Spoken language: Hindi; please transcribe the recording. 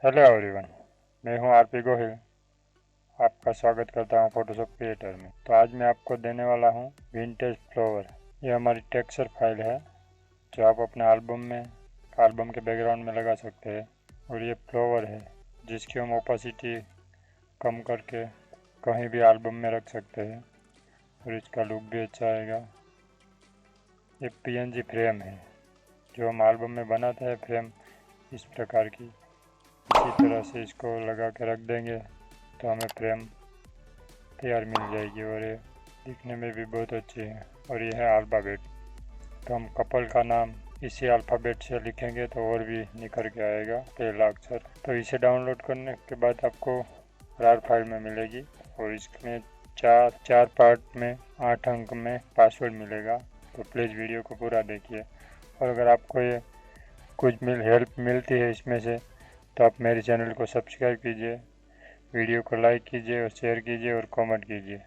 हेलो एवरीवन, मैं हूं आरपी गोहिल। आपका स्वागत करता हूं फोटोशॉप क्रिएटर में। तो आज मैं आपको देने वाला हूं विंटेज फ्लावर। ये हमारी टेक्सचर फाइल है जो आप अपने एल्बम के बैकग्राउंड में लगा सकते हैं। और ये फ्लावर है जिसकी हम ओपेसिटी कम करके कहीं भी एल्बम में रख सकते हैं और इसका लुक भी अच्छा आएगा। ये पीएनजी फ्रेम है जो हम एल्बम में बनाते हैं। फ्रेम इस प्रकार की इसी तरह से इसको लगा के रख देंगे तो हमें फ्रेम तैयार मिल जाएगी और ये दिखने में भी बहुत अच्छी है। और ये है अल्फ़ाबेट, तो हम कपल का नाम इसी अल्फ़ाबेट से लिखेंगे तो और भी निखर के आएगा पहला अक्षर। तो इसे डाउनलोड करने के बाद आपको रार फाइल में मिलेगी और इसमें चार पार्ट में 8 अंक में पासवर्ड मिलेगा। तो प्लीज़ वीडियो को पूरा देखिए। और अगर आपको ये कुछ हेल्प मिलती है इसमें से तो आप मेरे चैनल को सब्सक्राइब कीजिए, वीडियो को लाइक कीजिए और शेयर कीजिए और कमेंट कीजिए।